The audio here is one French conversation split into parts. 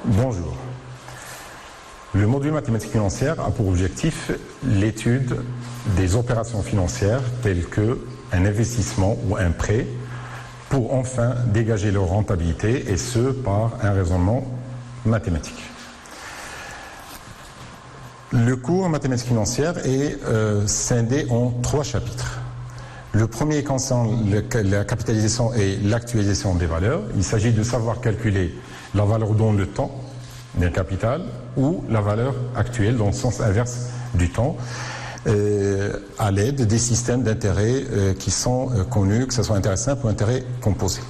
Bonjour. Le module mathématiques financières a pour objectif l'étude des opérations financières telles qu'un investissement ou un prêt pour enfin dégager leur rentabilité et ce par un raisonnement mathématique. Le cours mathématiques financières est scindé en 3 chapitres. Le premier concerne la capitalisation et l'actualisation des valeurs. Il s'agit de savoir calculer la valeur dans le temps d'un capital ou la valeur actuelle dans le sens inverse du temps à l'aide des systèmes d'intérêt qui sont connus, que ce soit intérêt simple ou intérêt composé.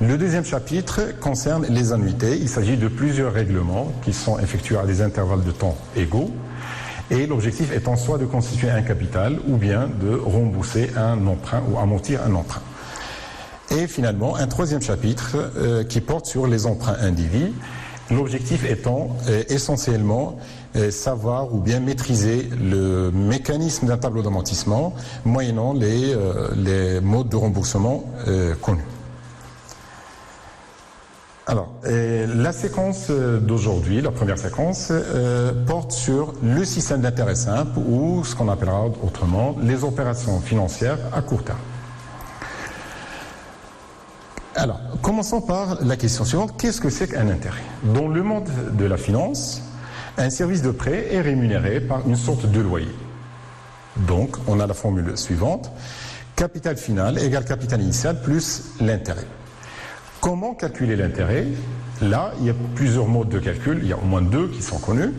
Le deuxième chapitre concerne les annuités. Il s'agit de plusieurs règlements qui sont effectués à des intervalles de temps égaux. Et l'objectif étant soit de constituer un capital ou bien de rembourser un emprunt ou amortir un emprunt. Et finalement, un troisième chapitre qui porte sur les emprunts indivis. L'objectif étant essentiellement savoir ou bien maîtriser le mécanisme d'un tableau d'amortissement moyennant les modes de remboursement connus. Alors, la séquence d'aujourd'hui, la première séquence, porte sur le système d'intérêt simple ou ce qu'on appellera autrement les opérations financières à court terme. Alors, commençons par la question suivante. Qu'est-ce que c'est qu'un intérêt? Dans le monde de la finance, un service de prêt est rémunéré par une sorte de loyer. Donc, on a la formule suivante. Capital final égale capital initial plus l'intérêt. Comment calculer l'intérêt? Là, il y a plusieurs modes de calcul, il y a au moins 2 qui sont connus.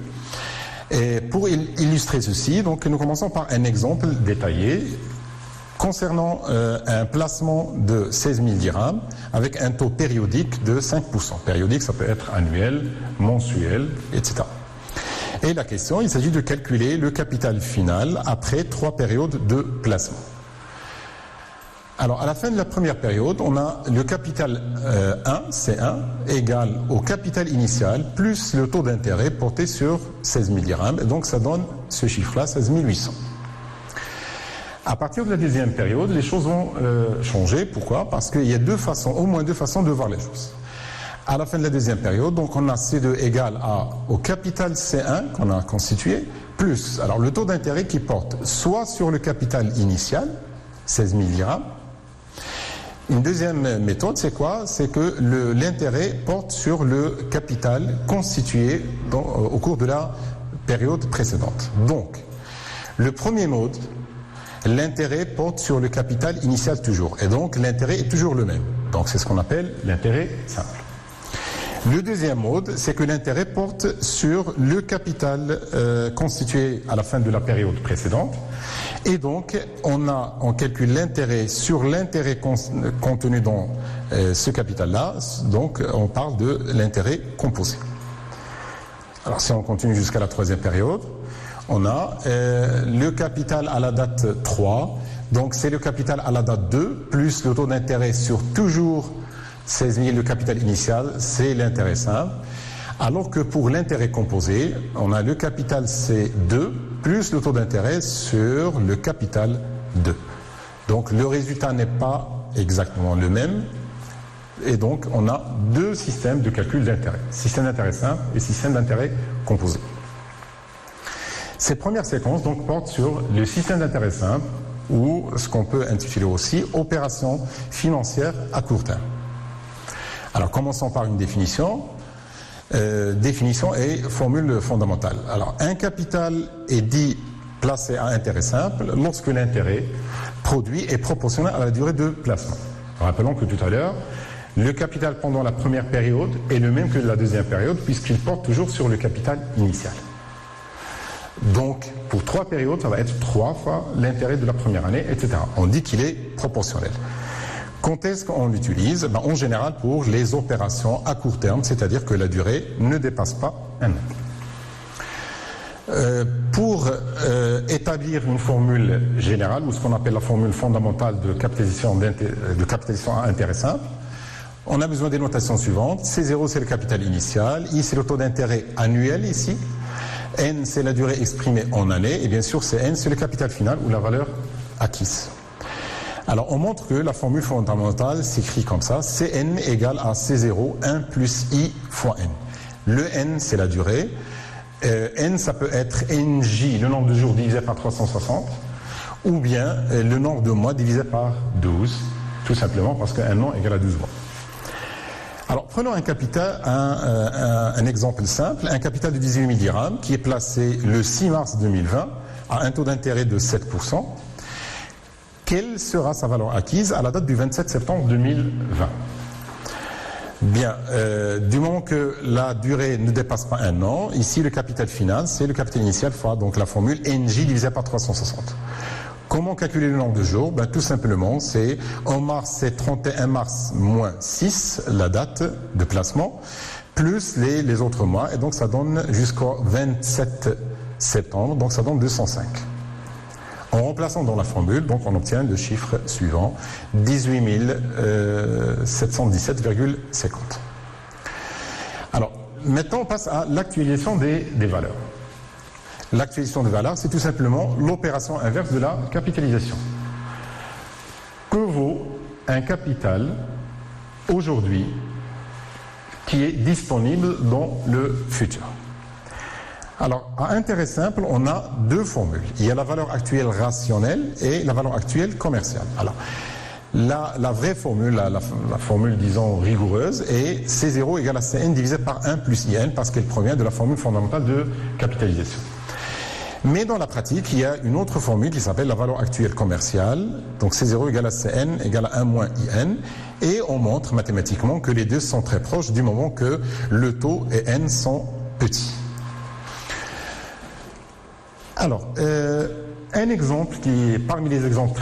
Et pour illustrer ceci, donc, nous commençons par un exemple détaillé concernant un placement de 16 000 dirhams avec un taux périodique de 5%. Périodique, ça peut être annuel, mensuel, etc. Et la question, il s'agit de calculer le capital final après 3 périodes de placement. Alors, à la fin de la première période, on a le capital 1, C1, égal au capital initial, plus le taux d'intérêt porté sur 16 000 dirhams. Et donc, ça donne ce chiffre-là, 16 800. À partir de la deuxième période, les choses vont changer. Pourquoi? Parce qu'il y a au moins deux façons de voir les choses. À la fin de la deuxième période, donc, on a C2 égal au capital C1 qu'on a constitué, plus alors le taux d'intérêt qui porte soit sur le capital initial, 16 000 dirhams. Une deuxième méthode, c'est quoi? C'est que l'intérêt porte sur le capital constitué au cours de la période précédente. Donc, le premier mode, l'intérêt porte sur le capital initial toujours. Et donc, l'intérêt est toujours le même. Donc, c'est ce qu'on appelle l'intérêt simple. Le deuxième mode, c'est que l'intérêt porte sur le capital constitué à la fin de la période précédente. Et donc, on calcule l'intérêt sur l'intérêt contenu dans ce capital-là. Donc, on parle de l'intérêt composé. Alors, si on continue jusqu'à la troisième période, on a le capital à la date 3. Donc, c'est le capital à la date 2, plus le taux d'intérêt sur toujours 16 000, le capital initial, c'est l'intérêt simple. Alors que pour l'intérêt composé, on a le capital C2 plus le taux d'intérêt sur le capital 2. Donc le résultat n'est pas exactement le même. Et donc on a 2 systèmes de calcul d'intérêt. Système d'intérêt simple et système d'intérêt composé. Ces premières séquences donc portent sur le système d'intérêt simple ou ce qu'on peut intituler aussi opérations financières à court terme. Alors commençons par une définition. Définition et formule fondamentale. Alors un capital est dit placé à intérêt simple lorsque l'intérêt produit est proportionnel à la durée de placement. Rappelons que tout à l'heure, le capital pendant la première période est le même que la deuxième période puisqu'il porte toujours sur le capital initial. Donc pour 3 périodes, ça va être 3 fois l'intérêt de la première année, etc. On dit qu'il est proportionnel. Quand est-ce qu'on l'utilise? En général pour les opérations à court terme, c'est-à-dire que la durée ne dépasse pas un an. Pour établir une formule générale, ou ce qu'on appelle la formule fondamentale de capitalisation à intérêt simple, on a besoin des notations suivantes. C0 c'est le capital initial, I c'est le taux d'intérêt annuel ici, N c'est la durée exprimée en années, et bien sûr Cn c'est le capital final ou la valeur acquise. Alors, on montre que la formule fondamentale s'écrit comme ça. Cn égale à C0, 1 plus I fois N. Le N, c'est la durée. N, ça peut être NJ, le nombre de jours divisé par 360, ou bien le nombre de mois divisé par 12, tout simplement parce qu'un an égale à 12 mois. Alors, prenons un capital, un exemple simple, un capital de 18 000 dirhams qui est placé le 6 mars 2020 à un taux d'intérêt de 7%. Quelle sera sa valeur acquise à la date du 27 septembre 2020? Bien, du moment que la durée ne dépasse pas un an, ici le capital final, c'est le capital initial fois donc la formule NJ divisé par 360. Comment calculer le nombre de jours? Ben, tout simplement, c'est en mars, c'est 31 mars moins 6, la date de placement, plus les autres mois, et donc ça donne jusqu'au 27 septembre, donc ça donne 205. En remplaçant dans la formule, donc on obtient le chiffre suivant, 18 717,50. Alors, maintenant on passe à l'actualisation des valeurs. L'actualisation des valeurs, c'est tout simplement l'opération inverse de la capitalisation. Que vaut un capital aujourd'hui qui est disponible dans le futur? Alors, à intérêt simple, on a deux formules. Il y a la valeur actuelle rationnelle et la valeur actuelle commerciale. Alors, la vraie formule, la formule, disons, rigoureuse, est C0 égale à Cn divisé par 1 plus In, parce qu'elle provient de la formule fondamentale de capitalisation. Mais dans la pratique, il y a une autre formule qui s'appelle la valeur actuelle commerciale. Donc, C0 égale à Cn égale à 1 moins In. Et on montre mathématiquement que les deux sont très proches du moment que le taux et N sont petits. Alors, un exemple qui est parmi les exemples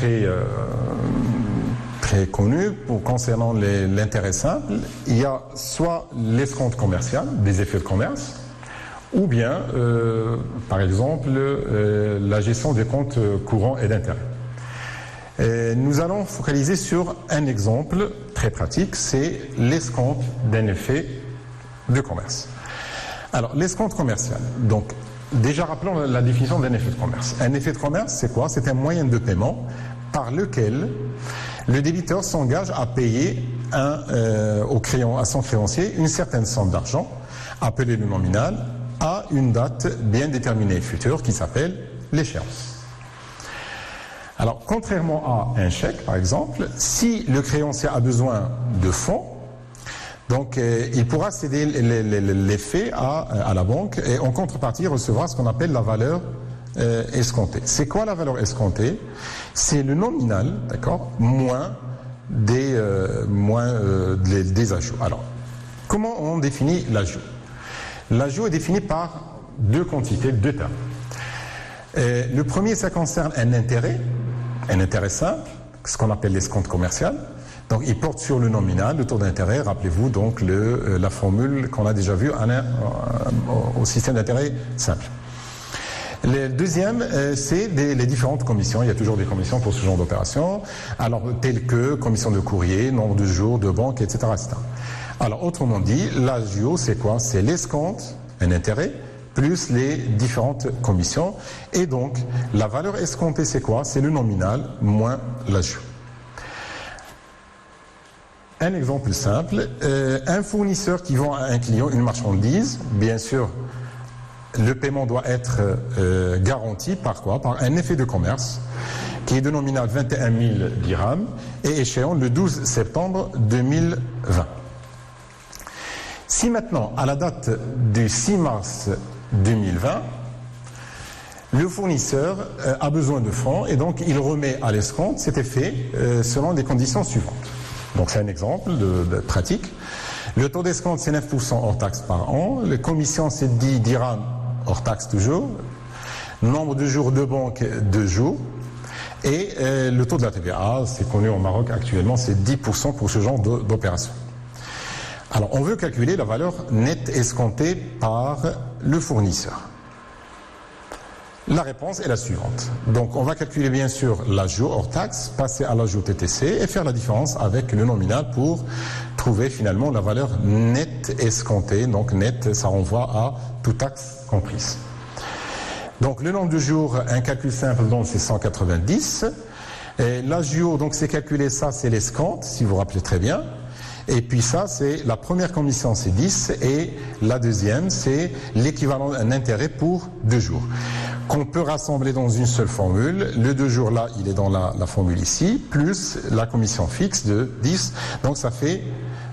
très connus concernant l'intérêt simple, il y a soit l'escompte commercial, des effets de commerce, ou bien, par exemple, la gestion des comptes courants et d'intérêt. Nous allons focaliser sur un exemple très pratique, c'est l'escompte d'un effet de commerce. Alors, l'escompte commercial, donc, déjà, rappelons la définition d'un effet de commerce. Un effet de commerce, c'est quoi? C'est un moyen de paiement par lequel le débiteur s'engage à payer à son créancier une certaine somme d'argent, appelée le nominal, à une date bien déterminée future qui s'appelle l'échéance. Alors, contrairement à un chèque, par exemple, si le créancier a besoin de fonds, donc, il pourra céder les faits à la banque et en contrepartie recevra ce qu'on appelle la valeur escomptée. C'est quoi la valeur escomptée? C'est le nominal, d'accord, moins des ajouts. Alors, comment on définit l'ajout? L'ajout est défini par deux quantités, deux termes. Le premier, ça concerne un intérêt simple, ce qu'on appelle l'escompte commercial. Donc, il porte sur le nominal, le taux d'intérêt. Rappelez-vous donc la formule qu'on a déjà vue au système d'intérêt simple. Le deuxième, c'est les différentes commissions. Il y a toujours des commissions pour ce genre d'opération, alors telles que commission de courrier, nombre de jours, de banque, etc., etc. Alors, autrement dit, l'agio, c'est quoi? C'est l'escompte, un intérêt, plus les différentes commissions. Et donc, la valeur escomptée, c'est quoi? C'est le nominal moins l'agio. Un exemple simple, un fournisseur qui vend à un client une marchandise, bien sûr, le paiement doit être garanti par quoi? Par un effet de commerce qui est de nominal 21 000 dirhams et échéant le 12 septembre 2020. Si maintenant, à la date du 6 mars 2020, le fournisseur a besoin de fonds et donc il remet à l'escompte cet effet selon les conditions suivantes. Donc c'est un exemple de pratique. Le taux d'escompte c'est 9% hors taxe par an. Les commissions c'est 10 dirhams hors taxe toujours. Nombre de jours de banque 2 jours. Et le taux de la TVA, c'est connu au Maroc actuellement, c'est 10% pour ce genre d'opération. Alors on veut calculer la valeur nette escomptée par le fournisseur. La réponse est la suivante. Donc on va calculer bien sûr l'ajout hors taxe, passer à l'ajout TTC et faire la différence avec le nominal pour trouver finalement la valeur nette escomptée. Donc nette, ça renvoie à toute taxe comprise. Donc le nombre de jours, un calcul simple, donc c'est 190. L'ajout, donc c'est calculé, ça c'est l'escompte, si vous vous rappelez très bien. Et puis ça, c'est la première commission, c'est 10, et la deuxième, c'est l'équivalent d'un intérêt pour 2 jours, qu'on peut rassembler dans une seule formule. Le 2 jours là, il est dans la formule ici, plus la commission fixe de 10, donc ça fait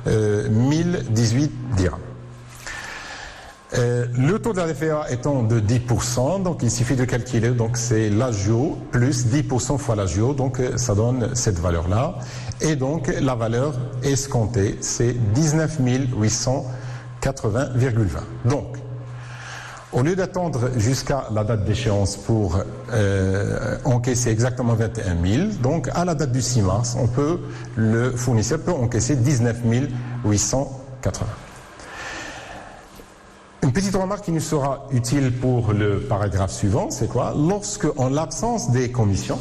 1018 dirhams. Le taux de la DFA étant de 10%, donc il suffit de calculer, donc c'est l'agio plus 10% fois l'agio, donc ça donne cette valeur-là. Et donc la valeur escomptée, c'est 19 880,20. Donc, au lieu d'attendre jusqu'à la date d'échéance pour encaisser exactement 21 000, donc à la date du 6 mars, le fournisseur peut encaisser 19 880. Une petite remarque qui nous sera utile pour le paragraphe suivant, c'est quoi? Lorsque, en l'absence des commissions,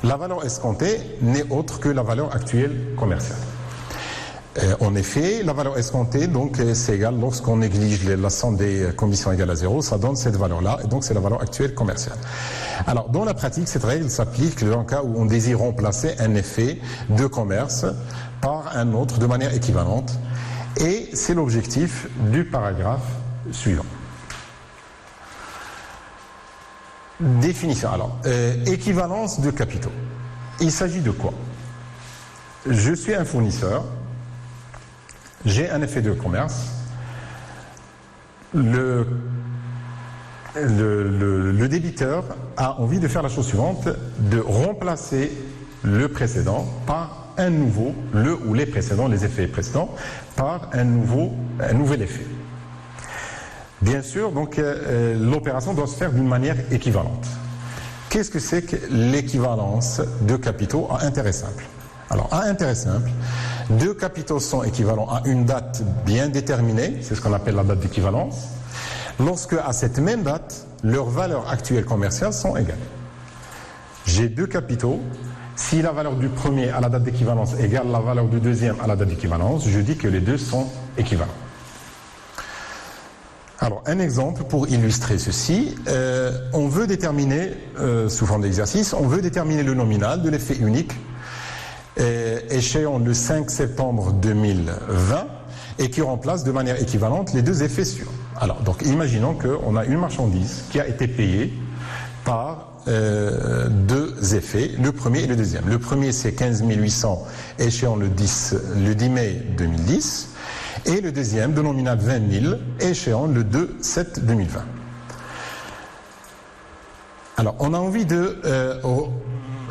la valeur escomptée n'est autre que la valeur actuelle commerciale. En effet, la valeur escomptée, donc, c'est égal, lorsqu'on néglige la somme des commissions égale à 0, ça donne cette valeur-là, et donc c'est la valeur actuelle commerciale. Alors, dans la pratique, cette règle s'applique dans le cas où on désire remplacer un effet de commerce par un autre de manière équivalente. Et c'est l'objectif du paragraphe suivant. Définition. Alors, équivalence de capitaux. Il s'agit de quoi? Je suis un fournisseur, j'ai un effet de commerce, le débiteur a envie de faire la chose suivante, de remplacer le précédent par un nouveau, le ou les précédents, les effets précédents, par un nouvel effet. Bien sûr, donc l'opération doit se faire d'une manière équivalente. Qu'est-ce que c'est que l'équivalence de capitaux à intérêt simple? Alors, à intérêt simple, 2 capitaux sont équivalents à une date bien déterminée, c'est ce qu'on appelle la date d'équivalence, lorsque à cette même date, leurs valeurs actuelles commerciales sont égales. J'ai 2 capitaux. Si la valeur du premier à la date d'équivalence égale la valeur du deuxième à la date d'équivalence, je dis que les deux sont équivalents. Alors, un exemple pour illustrer ceci, on veut déterminer, sous forme d'exercice, on veut déterminer le nominal de l'effet unique échéant le 5 septembre 2020 et qui remplace de manière équivalente les 2 effets suivants. Alors, donc, imaginons qu'on a une marchandise qui a été payée par 2 effets, le premier et le deuxième. Le premier, c'est 15 800 échéant le 10 mai 2010, et le deuxième, de nominal 20 000, échéant le 2/7/2020. Alors, on a envie de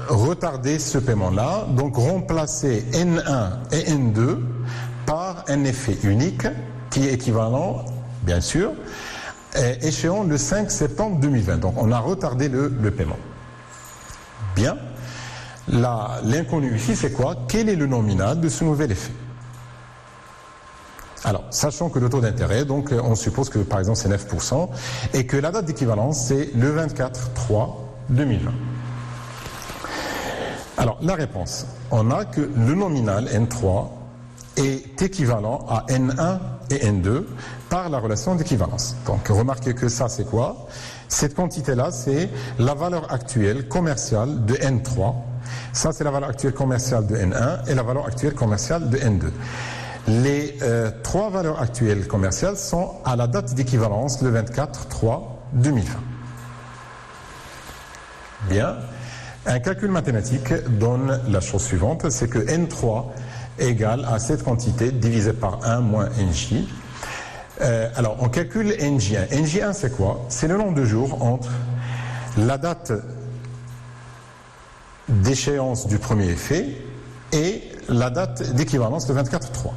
retarder ce paiement-là, donc remplacer N1 et N2 par un effet unique qui est équivalent, bien sûr, échéant le 5 septembre 2020. Donc on a retardé le paiement. Bien. L'inconnu ici, c'est quoi? Quel est le nominal de ce nouvel effet? Alors, sachant que le taux d'intérêt, donc on suppose que par exemple c'est 9%, et que la date d'équivalence c'est le 24/3/2020. Alors, la réponse, on a que le nominal N3 est équivalent à N1 et N2 par la relation d'équivalence. Donc, remarquez que ça, c'est quoi? Cette quantité-là, c'est la valeur actuelle commerciale de N3. Ça, c'est la valeur actuelle commerciale de N1 et la valeur actuelle commerciale de N2. Les 3 valeurs actuelles commerciales sont à la date d'équivalence le 24/3/2020. Bien. Un calcul mathématique donne la chose suivante, c'est que N3 égale à cette quantité divisée par 1 moins NJ. Alors, on calcule NJ1. NJ1, c'est quoi? C'est le nombre de jours entre la date d'échéance du premier effet et la date d'équivalence de 24/3.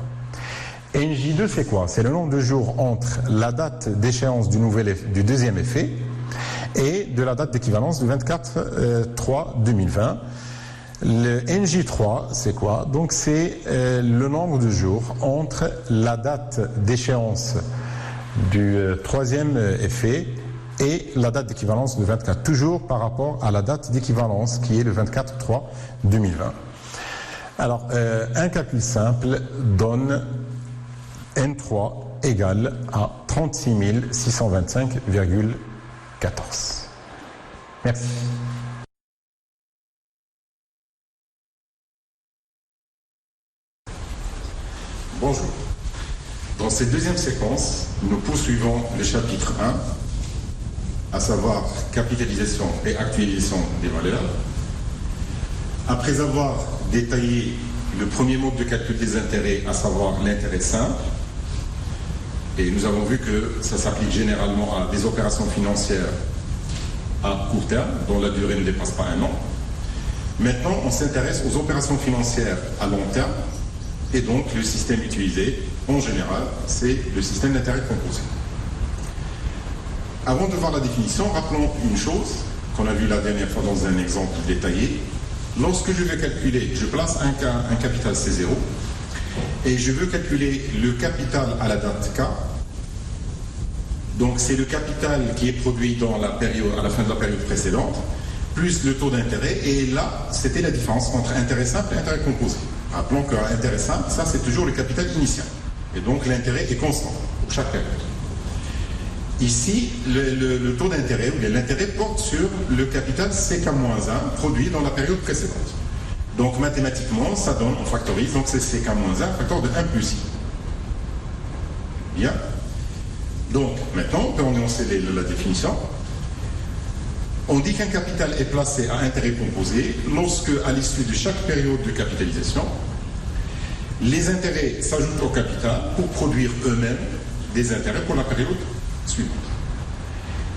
NJ2, c'est quoi? C'est le nombre de jours entre la date d'échéance du deuxième effet et de la date d'équivalence du 24/3/2020. Le NJ3, c'est quoi? Donc c'est le nombre de jours entre la date d'échéance du troisième effet et la date d'équivalence de 24, toujours par rapport à la date d'équivalence qui est le 24/3/2020. Alors, un calcul simple donne N3 égale à 36 625,14. Merci. dans cette deuxième séquence, nous poursuivons le chapitre 1, à savoir capitalisation et actualisation des valeurs. Après avoir détaillé le premier mode de calcul des intérêts, à savoir l'intérêt simple, et nous avons vu que ça s'applique généralement à des opérations financières à court terme, dont la durée ne dépasse pas un an. Maintenant, on s'intéresse aux opérations financières à long terme, et donc le système utilisé, en général, c'est le système d'intérêt composé. Avant de voir la définition, rappelons une chose qu'on a vue la dernière fois dans un exemple détaillé. Lorsque je veux calculer, je place un capital C0 et je veux calculer le capital à la date K. Donc c'est le capital qui est produit à la fin de la période précédente, plus le taux d'intérêt. Et là, c'était la différence entre intérêt simple et intérêt composé. Rappelons qu'un intérêt simple, ça c'est toujours le capital initial. Et donc l'intérêt est constant pour chaque période. Ici, le taux d'intérêt, ou l'intérêt porte sur le capital CK-1 produit dans la période précédente. Donc mathématiquement, ça donne, on factorise, donc c'est CK-1, facteur de 1 plus I. Bien. Donc maintenant, on peut énoncer la définition. On dit qu'un capital est placé à intérêt composé lorsque, à l'issue de chaque période de capitalisation, les intérêts s'ajoutent au capital pour produire eux-mêmes des intérêts pour la période suivante.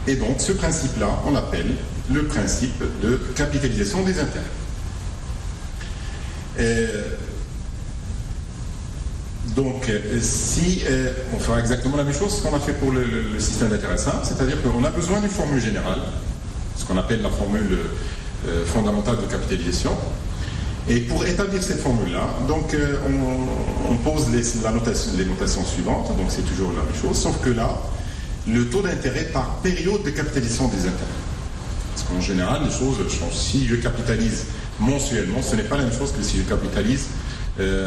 Et donc, ce principe-là, on l'appelle le principe de capitalisation des intérêts. Donc, si on fera exactement la même chose qu'on a fait pour le système d'intérêt simple, c'est-à-dire qu'on a besoin d'une formule générale, ce qu'on appelle la formule fondamentale de capitalisation. Et pour établir cette formule-là, donc on pose les notations suivantes, donc c'est toujours la même chose, sauf que là, le taux d'intérêt par période de capitalisation des intérêts. Parce qu'en général, les choses changent. Si je capitalise mensuellement, ce n'est pas la même chose que si je capitalise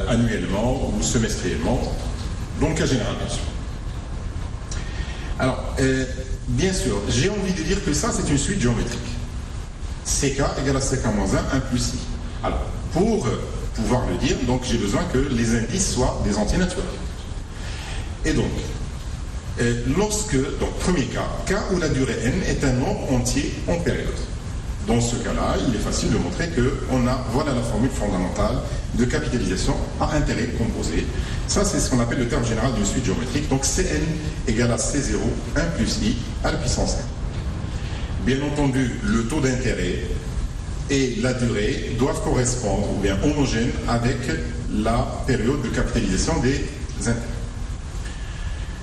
annuellement ou semestriellement, donc en général, bien sûr. Alors, bien sûr, j'ai envie de dire que ça, c'est une suite géométrique. CK égale à CK-1, 1 plus I. Alors, pour pouvoir le dire, donc j'ai besoin que les indices soient des entiers naturels. Et donc, donc premier cas, K où la durée n est un nombre entier en période. Dans ce cas-là, il est facile de montrer que voilà la formule fondamentale de capitalisation à intérêt composé. Ça, c'est ce qu'on appelle le terme général d'une suite géométrique. Donc Cn égale à C0, 1 plus I à la puissance n. Bien entendu, le taux d'intérêt et la durée doivent correspondre ou bien homogènes avec la période de capitalisation des intérêts.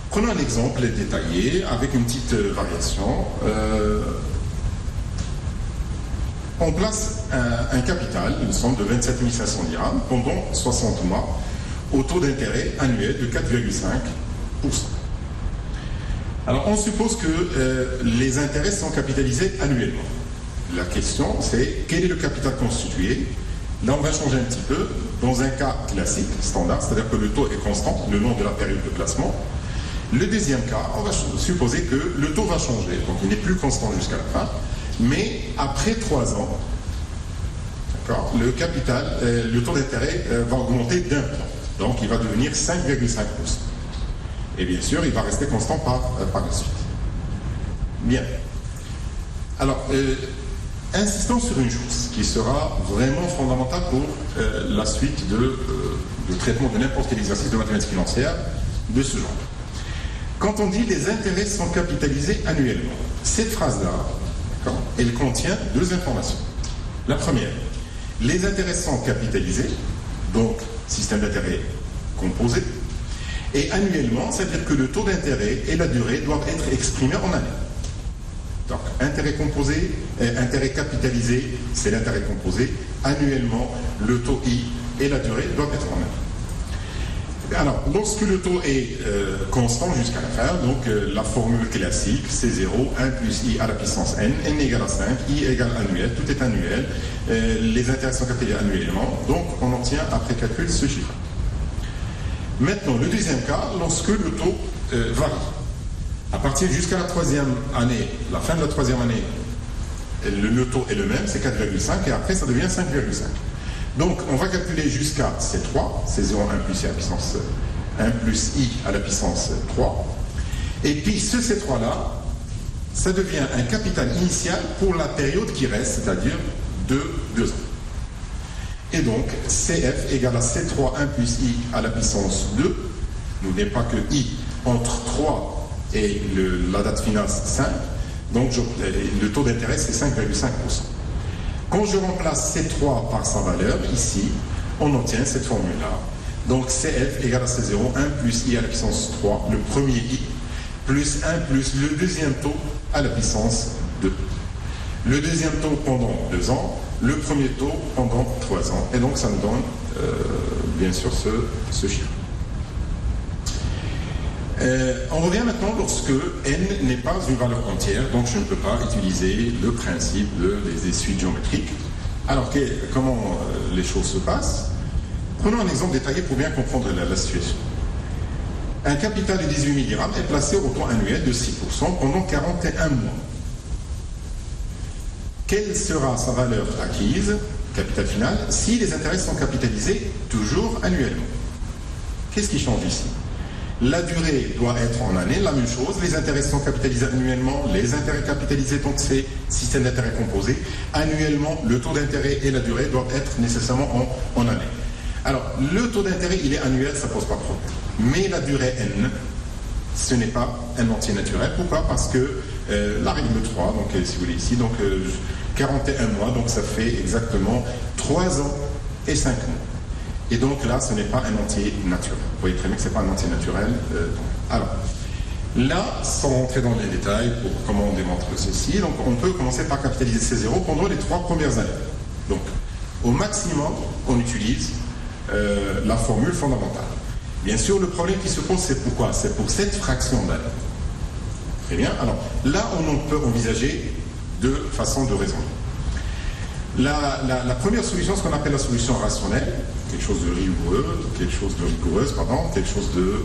Prenons un exemple détaillé avec une petite variation. On place un capital, une somme de 27 500 dirhams pendant 60 mois au taux d'intérêt annuel de 4,5%. Alors on suppose que les intérêts sont capitalisés annuellement. La question c'est quel est le capital constitué? Là on va changer un petit peu. Dans un cas classique, standard, c'est-à-dire que le taux est constant le long de la période de placement. Le deuxième cas, on va supposer que le taux va changer, donc il n'est plus constant jusqu'à la fin, mais après 3 ans, le capital, le taux d'intérêt va augmenter d'un point, donc il va devenir 5,5%. Et bien sûr, il va rester constant par la suite. Bien. Alors, insistons sur une chose qui sera vraiment fondamentale pour la suite de traitement de n'importe quel exercice de mathématiques financières de ce genre. Quand on dit les intérêts sont capitalisés annuellement, cette phrase-là, elle contient 2 informations. La première, les intérêts sont capitalisés, donc système d'intérêt composé, et annuellement, c'est-à-dire que le taux d'intérêt et la durée doivent être exprimés en années. Donc, intérêt composé, intérêt capitalisé, c'est l'intérêt composé. Annuellement, le taux I et la durée doivent être en années. Alors, lorsque le taux est constant jusqu'à la fin, donc la formule classique, c'est 0, 1 plus I à la puissance n, n égale à 5, I égale annuel, tout est annuel, les intérêts sont capitalisés annuellement, donc on obtient après calcul ce chiffre. Maintenant, le deuxième cas, lorsque le taux varie. À partir jusqu'à la 3e année, la fin de la 3e année, le taux est le même, c'est 4,5, et après ça devient 5,5. Donc, on va calculer jusqu'à C3, C0, 1 plus I à la puissance 1 plus i à la puissance 3. Et puis ce C3-là, ça devient un capital initial pour la période qui reste, c'est-à-dire de 2 ans. Et donc, CF égale à C3 1 plus I à la puissance 2. N'oubliez pas que I entre 3 et la date finale 5. Donc, le taux d'intérêt, c'est 5,5%. Quand je remplace C3 par sa valeur, ici, on obtient cette formule-là. Donc, CF égale à C0, 1 plus I à la puissance 3, le premier I, plus 1 plus le deuxième taux à la puissance 2. Le deuxième taux pendant 2 ans, le premier taux pendant 3 ans. Et donc ça nous donne bien sûr ce chiffre. On revient maintenant lorsque n n'est pas une valeur entière, donc je ne peux pas utiliser le principe des suites géométriques. Alors comment les choses se passent? Prenons un exemple détaillé pour bien comprendre la situation. Un capital de 18 000 dirhams est placé au taux annuel de 6% pendant 41 mois. Quelle sera sa valeur acquise, capital final, si les intérêts sont capitalisés toujours annuellement? Qu'est-ce qui change ici? La durée doit être en année, la même chose. Les intérêts sont capitalisés annuellement, les intérêts capitalisés, donc c'est système d'intérêt composé. Annuellement, le taux d'intérêt et la durée doivent être nécessairement en année. Alors, le taux d'intérêt, il est annuel, ça ne pose pas de problème. Mais la durée n, ce n'est pas un entier naturel. Pourquoi? Parce que la règle 3, donc si vous voulez ici, donc 41 mois, donc ça fait exactement 3 ans et 5 mois. Et donc là, ce n'est pas un entier naturel. Vous voyez très bien que ce n'est pas un entier naturel. Alors, là, sans rentrer dans les détails pour comment on démontre ceci, donc on peut commencer par capitaliser ces zéros pendant les 3 premières années. Donc, au maximum, on utilise la formule fondamentale. Bien sûr, le problème qui se pose, c'est pourquoi? C'est pour cette fraction d'année. Très bien. Alors, là, on peut envisager deux façons de raisonner. La première solution, ce qu'on appelle la solution rationnelle, quelque chose de rigoureuse, quelque chose de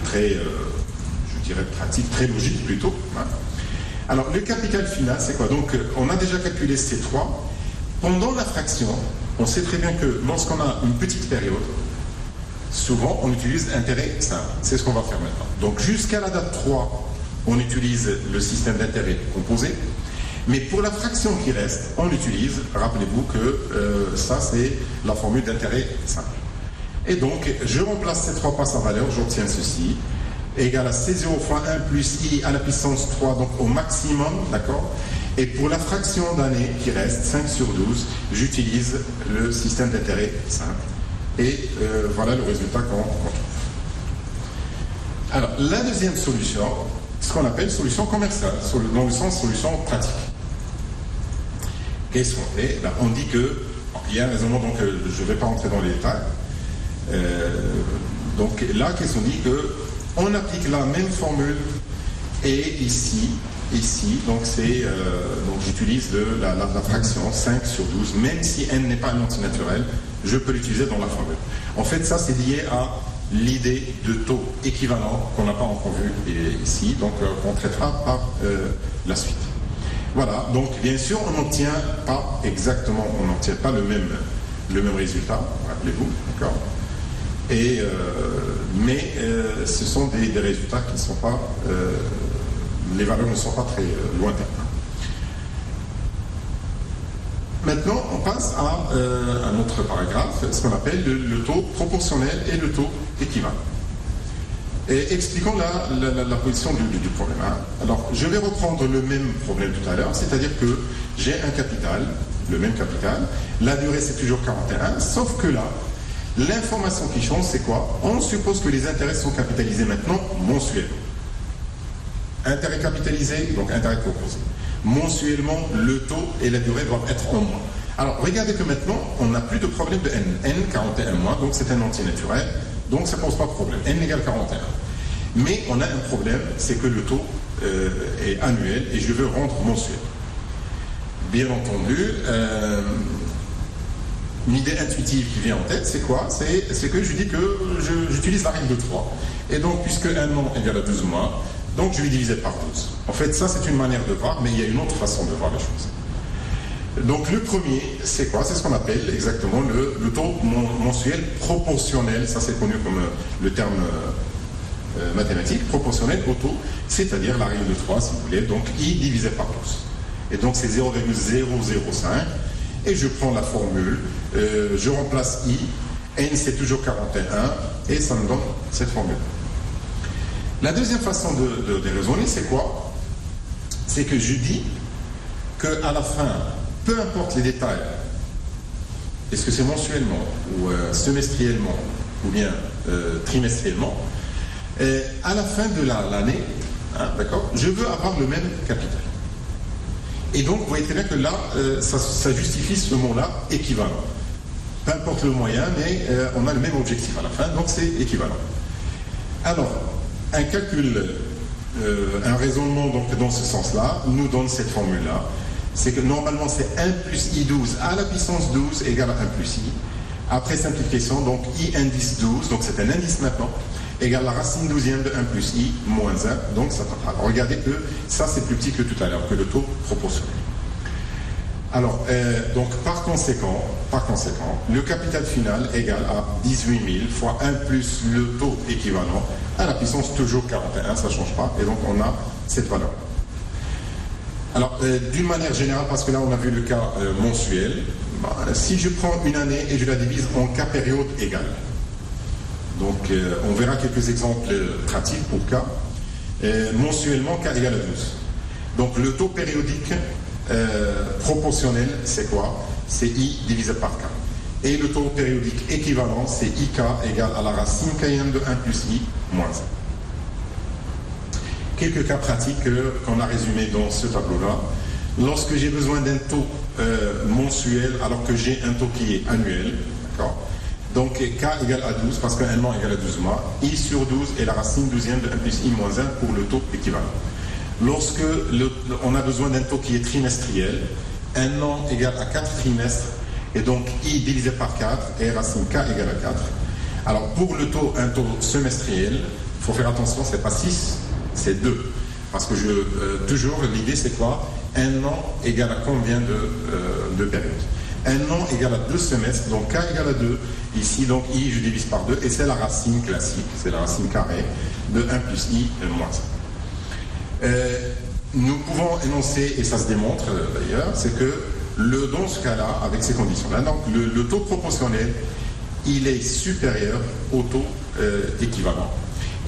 très, je dirais pratique, très logique plutôt. Hein. Alors, le capital final, c'est quoi? Donc, on a déjà calculé C3. Pendant la fraction, on sait très bien que lorsqu'on a une petite période, souvent on utilise intérêt simple. C'est ce qu'on va faire maintenant. Donc, jusqu'à la date 3, on utilise le système d'intérêt composé. Mais pour la fraction qui reste, on utilise, rappelez-vous que ça c'est la formule d'intérêt simple. Et donc, je remplace C3 par sa valeur, j'obtiens ceci, égal à C0 fois 1 plus I à la puissance 3, donc au maximum, d'accord? Et pour la fraction d'année qui reste, 5 sur 12, j'utilise le système d'intérêt simple. Et voilà le résultat qu'on trouve. Alors, la deuxième solution, ce qu'on appelle solution commerciale, dans le sens solution pratique. Qu'est-ce qu'on fait? Ben, on dit que, il y a un raisonnement, donc je ne vais pas rentrer dans les détails. Donc là, qu'est-ce qu'on dit? On applique la même formule, et ici, donc j'utilise la fraction 5 sur 12, même si n n'est pas un entier naturel, je peux l'utiliser dans la formule. En fait, ça c'est lié à l'idée de taux équivalent qu'on n'a pas encore vu ici, donc qu'on traitera par la suite. Voilà, donc bien sûr on n'obtient pas exactement, on n'obtient pas le même résultat, rappelez-vous, d'accord? Mais ce sont des résultats qui ne sont pas, les valeurs ne sont pas très lointaines. Maintenant, on passe à un autre paragraphe, ce qu'on appelle le taux proportionnel et le taux équivalent. Et expliquons la position du problème. Hein. Alors, je vais reprendre le même problème tout à l'heure, c'est-à-dire que j'ai un capital, le même capital, la durée c'est toujours 41, sauf que là, l'information qui change, c'est quoi? On suppose que les intérêts sont capitalisés maintenant mensuellement. Intérêt capitalisé, donc intérêt proposé. Mensuellement, le taux et la durée doivent être en mois. Alors, regardez que maintenant, on n'a plus de problème de n. n, 41 mois, donc c'est un entier naturel, donc ça ne pose pas de problème. n égale 41. Mais on a un problème, c'est que le taux est annuel et je veux rendre mensuel. Bien entendu, une idée intuitive qui vient en tête, c'est quoi? C'est que je dis que j'utilise la règle de 3. Et donc, puisque un an égale à 12 mois, donc je vais diviser par 12. En fait, ça c'est une manière de voir, mais il y a une autre façon de voir les choses. Donc le premier, c'est quoi? C'est ce qu'on appelle exactement le taux mensuel proportionnel. Ça, c'est connu comme le terme mathématique, proportionnel au taux, c'est-à-dire la règle de 3, si vous voulez, donc I divisé par 12. Et donc c'est 0,005. Et je prends la formule, je remplace I, N c'est toujours 41, et ça me donne cette formule. La deuxième façon de raisonner, c'est quoi? C'est que je dis qu'à la fin, peu importe les détails, est-ce que c'est mensuellement, ou semestriellement, ou bien trimestriellement, à la fin de l'année, hein, d'accord, je veux avoir le même capital. Et donc, vous voyez très bien que là, ça justifie ce mot-là, équivalent. Peu importe le moyen, mais on a le même objectif à la fin, donc c'est équivalent. Alors, un calcul, un raisonnement donc, dans ce sens-là, nous donne cette formule-là. C'est que normalement, c'est 1 plus I12 à la puissance 12 égale à 1 plus I. Après simplification, donc I indice 12, donc c'est un indice maintenant, égale la racine 12e de 1 plus I moins 1. Donc, ça, alors, regardez que ça, c'est plus petit que tout à l'heure, que le taux proportionnel. Alors, donc, par conséquent, le capital final égale à 18 000 fois 1 plus le taux équivalent à la puissance toujours 41, ça ne change pas, et donc on a cette valeur. Alors, d'une manière générale, parce que là, on a vu le cas mensuel, si je prends une année et je la divise en cas périodes égales, donc on verra quelques exemples pratiques pour cas. Mensuellement, K égale à 12. Donc le taux périodique proportionnel, c'est quoi? C'est I divisé par K. Et le taux périodique équivalent, c'est IK égale à la racine Km de 1 plus I moins 1. Quelques cas pratiques qu'on a résumés dans ce tableau-là. Lorsque j'ai besoin d'un taux mensuel alors que j'ai un taux qui est annuel, d'accord? Donc K égale à 12 parce qu'un an égale à 12 mois, I sur 12 est la racine 12e de 1 plus I moins 1 pour le taux équivalent. Lorsque on a besoin d'un taux qui est trimestriel, un an égale à 4 trimestres, et donc I divisé par 4 et racine K égale à 4. Alors pour un taux semestriel, il faut faire attention, c'est pas 6, c'est 2. Parce que toujours, l'idée c'est quoi? Un an égale à combien de périodes? Un an égale à 2 semestres, donc K égale à 2. Ici, donc I, je divise par 2, et c'est la racine classique, c'est la racine carrée de 1 plus I moins 1. Nous pouvons énoncer, et ça se démontre d'ailleurs, c'est que dans ce cas-là, avec ces conditions-là, donc le taux proportionnel, il est supérieur au taux équivalent.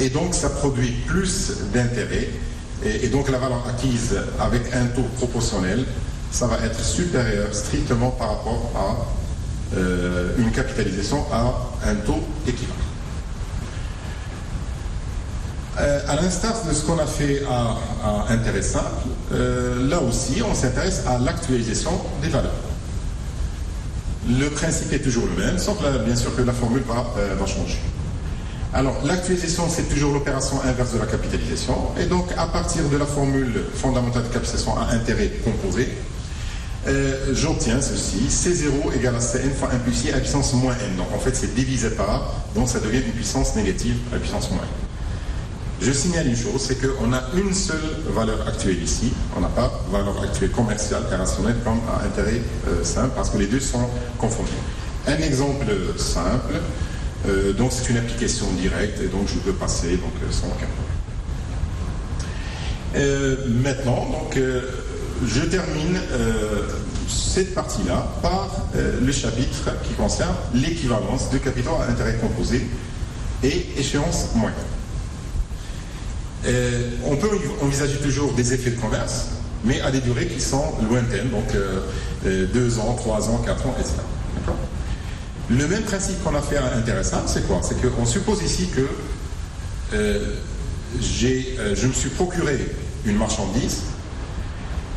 Et donc, ça produit plus d'intérêt, et donc la valeur acquise avec un taux proportionnel, ça va être supérieur strictement par rapport à une capitalisation à un taux équivalent. À l'instar de ce qu'on a fait à intérêt simple, là aussi, on s'intéresse à l'actualisation des valeurs. Le principe est toujours le même, sauf là, bien sûr que la formule va changer. Alors, l'actualisation, c'est toujours l'opération inverse de la capitalisation. Et donc, à partir de la formule fondamentale de capitalisation à intérêt composé, j'obtiens ceci, C0 égale à Cn fois 1 plus I à la puissance moins n. Donc, en fait, c'est divisé par, donc ça devient une puissance négative à la puissance moins n. Je signale une chose, c'est qu'on a une seule valeur actuelle ici. On n'a pas valeur actuelle commerciale et rationnelle comme à intérêt simple, parce que les deux sont confondus. Un exemple simple, donc c'est une application directe, et donc je peux passer donc, sans aucun problème. Maintenant, donc, je termine cette partie-là par le chapitre qui concerne l'équivalence de capitaux à intérêt composé et échéance moyenne. On peut envisager toujours des effets de commerce, mais à des durées qui sont lointaines, donc 2 ans, 3 ans, 4 ans, etc. D'accord ? Le même principe qu'on a fait à intéressant, c'est quoi? C'est qu'on suppose ici que je me suis procuré une marchandise,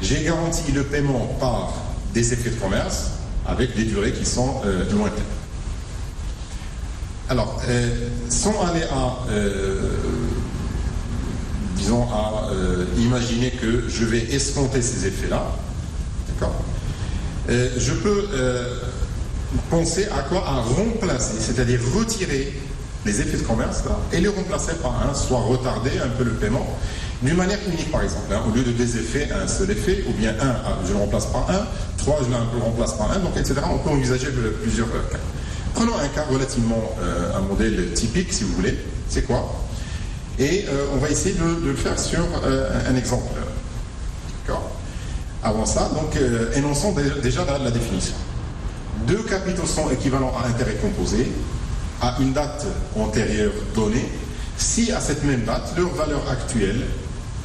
j'ai garanti le paiement par des effets de commerce avec des durées qui sont lointaines. Alors, sans aller à imaginer que je vais escompter ces effets-là, d'accord, je peux penser à quoi? À remplacer, c'est-à-dire retirer les effets de commerce là, et les remplacer par un, soit retarder un peu le paiement, D'une manière unique, par exemple. Au lieu de 2 effets, un seul effet, ou bien 1, je le remplace par 1, 3, je le remplace par 1, donc etc. On peut envisager plusieurs cas. Prenons un cas relativement, un modèle typique, si vous voulez. C'est quoi? Et on va essayer de le faire sur un exemple. D'accord? Avant ça, donc, énonçons déjà la définition. 2 capitaux sont équivalents à intérêt composé à une date antérieure donnée si à cette même date, leurs valeurs actuelles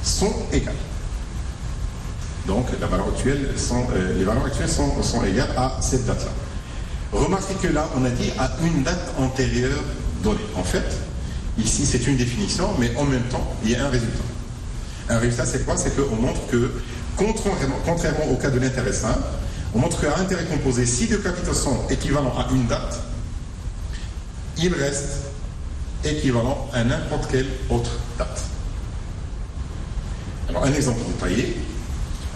sont égales. Donc, les valeurs actuelles sont égales à cette date-là. Remarquez que là, on a dit à une date antérieure donnée. En fait, ici, c'est une définition, mais en même temps, il y a un résultat. Un résultat, c'est quoi? C'est qu'on montre que, contrairement au cas de l'intérêt simple, on montre qu'à intérêt composé, si 2 capitaux sont équivalents à une date, il reste équivalent à n'importe quelle autre date. Alors, un exemple détaillé.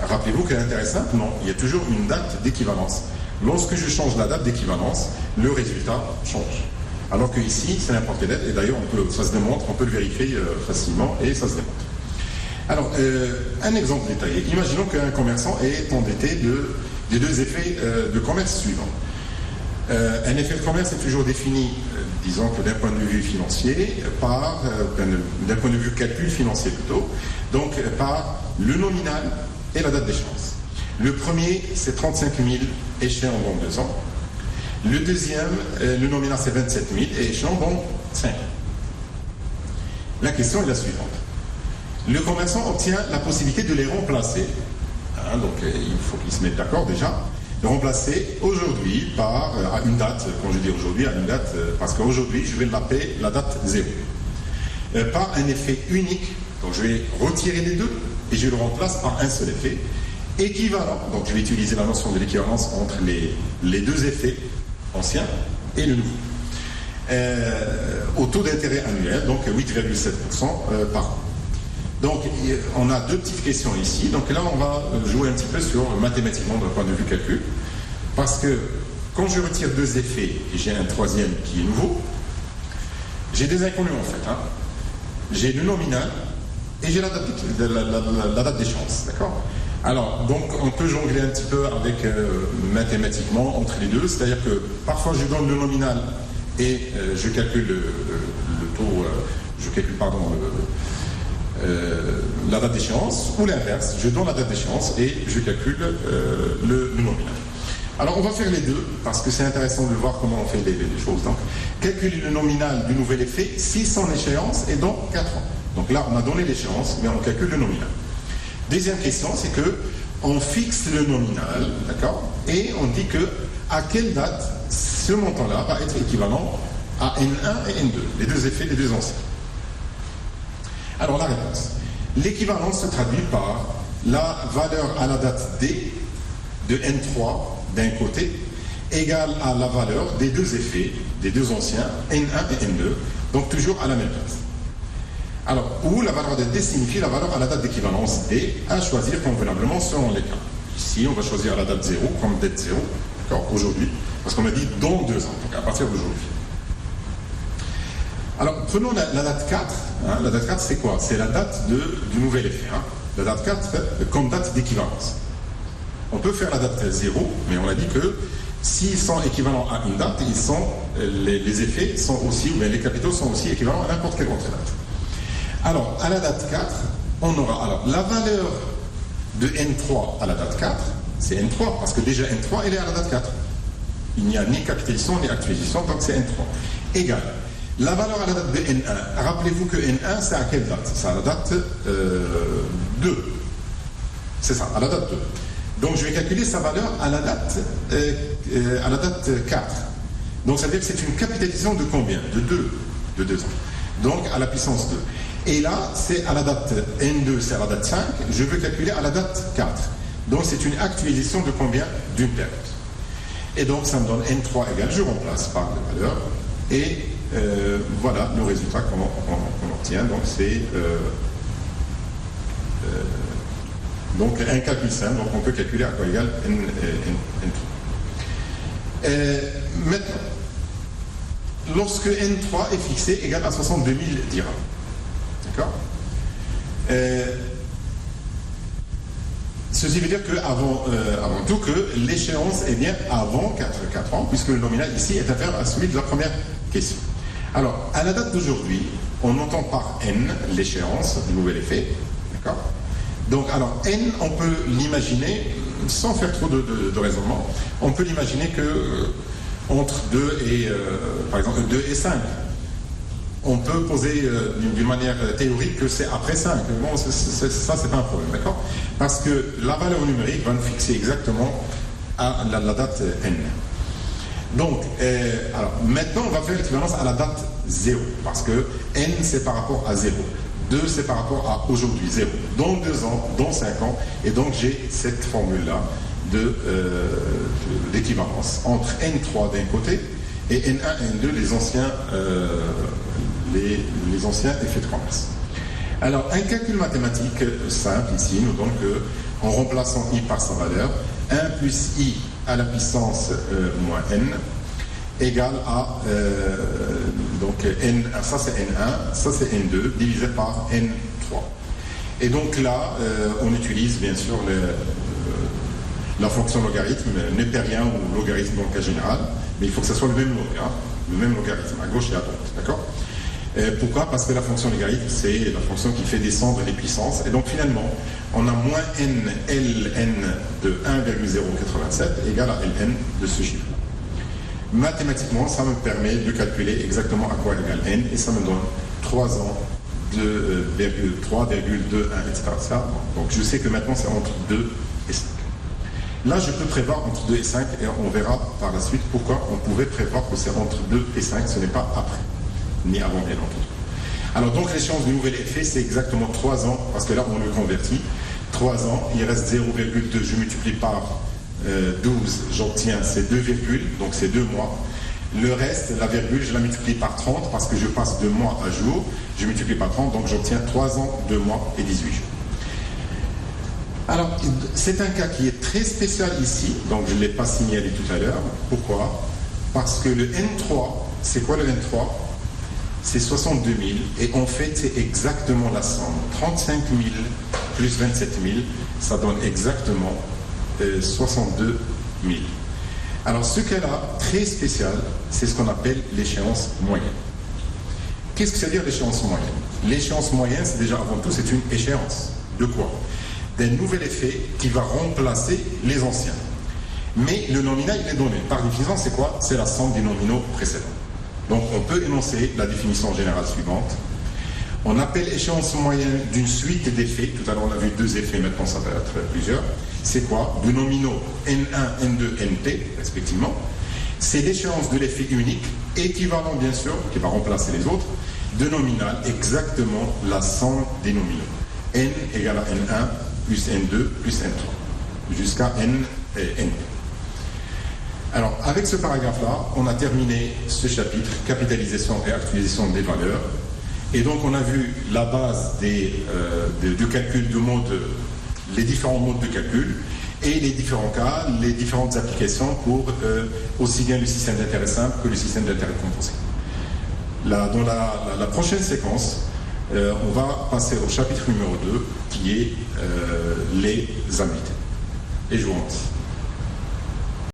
Rappelez-vous que l'intérêt simple, non, il y a toujours une date d'équivalence. Lorsque je change la date d'équivalence, le résultat change. Alors que ici, c'est n'importe quelle date, et d'ailleurs, ça se démontre, on peut le vérifier facilement, et ça se démontre. Alors, un exemple détaillé. Imaginons qu'un commerçant est endetté des 2 effets de commerce suivants. Un effet de commerce est toujours défini, disons que d'un point de vue financier, d'un point de vue calcul financier plutôt, donc par le nominal et la date d'échéance. Le premier, c'est 35 000 échéants dans 2 ans. Le deuxième, le nominal, c'est 27 000 et échéants dans 5 ans. La question est la suivante. Le commerçant obtient la possibilité de les remplacer. Donc il faut qu'ils se mettent d'accord déjà. De remplacer aujourd'hui par, à une date, quand je dis aujourd'hui, à une date, parce qu'aujourd'hui, je vais l'appeler la date 0. Par un effet unique, donc je vais retirer les 2 et je le remplace par un seul effet équivalent. Donc je vais utiliser la notion de l'équivalence entre les 2 effets anciens et le nouveau. Au taux d'intérêt annuel, donc 8,7% par an. Donc, on a 2 petites questions ici. Donc là, on va jouer un petit peu sur mathématiquement d'un point de vue calcul. Parce que quand je retire 2 effets et j'ai un troisième qui est nouveau, j'ai des inconnus en fait. J'ai le nominal et j'ai la date d'échéance. D'accord? Alors, donc, on peut jongler un petit peu avec mathématiquement entre les deux. C'est-à-dire que parfois, je donne le nominal et je calcule le taux, la date d'échéance, ou l'inverse, je donne la date d'échéance et je calcule le nominal. Alors on va faire les deux, parce que c'est intéressant de voir comment on fait les choses. Donc, calculer le nominal du nouvel effet si son échéance est dans 4 ans. Donc là, on a donné l'échéance, mais on calcule le nominal. Deuxième question, c'est que on fixe le nominal, d'accord, et on dit que à quelle date ce montant-là va être équivalent à N1 et N2, les 2 effets, les 2 anciens. Alors la réponse. L'équivalence se traduit par la valeur à la date D de N3 d'un côté égale à la valeur des 2 effets, des 2 anciens, N1 et N2, donc toujours à la même date. Alors, où la valeur de D signifie la valeur à la date d'équivalence D à choisir convenablement selon les cas. Ici, on va choisir la date 0 comme date 0, d'accord, aujourd'hui, parce qu'on a dit dans 2 ans, donc à partir d'aujourd'hui. Alors, prenons la date 4. La date 4, c'est quoi? C'est la date du nouvel effet. La date 4 comme date d'équivalence. On peut faire la date 0, mais on a dit que s'ils sont équivalents à une date, les effets sont aussi, ou bien les capitaux sont aussi équivalents à n'importe quelle autre date. Alors, à la date 4, on aura la valeur de N3 à la date 4, c'est N3, parce que déjà N3, elle est à la date 4. Il n'y a ni capitalisation ni actualisation, donc c'est N3. Égal. La valeur à la date de N1, rappelez-vous que N1, c'est à quelle date? C'est à la date 2. C'est ça, à la date 2. Donc je vais calculer sa valeur à la date 4. Donc ça veut dire que c'est une capitalisation de combien? De 2. De 2 ans. Donc à la puissance 2. Et là, c'est à la date N2, c'est à la date 5. Je veux calculer à la date 4. Donc c'est une actualisation de combien? D'une période. Et donc ça me donne N3 égale, je remplace par la valeur. Et voilà le résultat qu'on obtient. Donc c'est donc un calcul simple. Donc on peut calculer à quoi égale N3. Maintenant, lorsque N3 est fixé égal à 62 000 dirhams, d'accord, Ceci veut dire avant tout que l'échéance est bien avant 4 ans, puisque le nominal ici est inférieur à celui de la première question. Alors, à la date d'aujourd'hui, on entend par N l'échéance du nouvel effet. D'accord ? Donc, alors, N, on peut l'imaginer, sans faire trop de raisonnement, on peut l'imaginer que entre 2 et, par exemple, 2 et 5. On peut poser d'une manière théorique que c'est après 5. Bon, ça, c'est pas un problème, d'accord ? Parce que la valeur numérique va nous fixer exactement à la date N. Donc, alors, maintenant, on va faire l'équivalence à la date 0, parce que N, c'est par rapport à 0. 2, c'est par rapport à aujourd'hui, 0. Dans 2 ans, dans 5 ans, et donc j'ai cette formule-là d'équivalence entre N3 d'un côté et N1, N2, les anciens effets de commerce. Alors, un calcul mathématique simple ici nous donne que, en remplaçant I par sa valeur, 1 plus I à la puissance moins N égale à, donc N, ça c'est N1, ça c'est N2, divisé par N3. Et donc là, on utilise bien sûr la fonction logarithme, népérien ou logarithme dans le cas général, mais il faut que ce soit le même logarithme, à gauche et à droite, d'accord ? Pourquoi ? Parce que la fonction logarithme, c'est la fonction qui fait descendre les puissances. Et donc finalement, on a moins n ln de 1,087 égale à ln de ce chiffre. Mathématiquement, ça me permet de calculer exactement à quoi égale n, et ça me donne 3 ans de 3,21, etc. Donc je sais que maintenant c'est entre 2 et 5. Là, je peux prévoir entre 2 et 5, et on verra par la suite pourquoi on pouvait prévoir que c'est entre 2 et 5, ce n'est pas après, ni avant, bien entendu. Alors donc l'échéance du nouvel effet, c'est exactement 3 ans, parce que là on le convertit. 3 ans, il reste 0,2, je multiplie par 12, j'obtiens ces 2 virgules, donc c'est 2 mois. Le reste, la virgule, je la multiplie par 30, parce que je passe de mois à jour, je multiplie par 30, donc j'obtiens 3 ans, 2 mois et 18 jours. Alors, c'est un cas qui est très spécial ici, donc je ne l'ai pas signalé tout à l'heure. Pourquoi ? Parce que le N3, c'est quoi le N3 ? C'est 62 000, et en fait, c'est exactement la somme. 35 000 plus 27 000, ça donne exactement 62 000. Alors, ce cas-là, très spécial, c'est ce qu'on appelle l'échéance moyenne. Qu'est-ce que ça veut dire l'échéance moyenne ? L'échéance moyenne, c'est déjà avant tout, c'est une échéance. De quoi ? D'un nouvel effet qui va remplacer les anciens. Mais le nominal, il est donné. Par définition, c'est quoi ? C'est la somme des nominaux précédents. Donc, on peut énoncer la définition générale suivante. On appelle échéance moyenne d'une suite d'effets. Tout à l'heure, on a vu 2 effets, maintenant ça va être plusieurs. C'est quoi ? De nominaux N1, N2, Np, respectivement. C'est l'échéance de l'effet unique, équivalent bien sûr, qui va remplacer les autres, de nominal, exactement la somme des nominaux. N égale à N1 plus N2 plus N3, jusqu'à N et N. Alors, avec ce paragraphe-là, on a terminé ce chapitre, capitalisation et actualisation des valeurs. Et donc, on a vu la base du calcul de mode, les différents modes de calcul, et les différents cas, les différentes applications pour aussi bien le système d'intérêt simple que le système d'intérêt composé. Dans la prochaine séquence, on va passer au chapitre numéro 2, qui est les annuités. Et je vous remercie.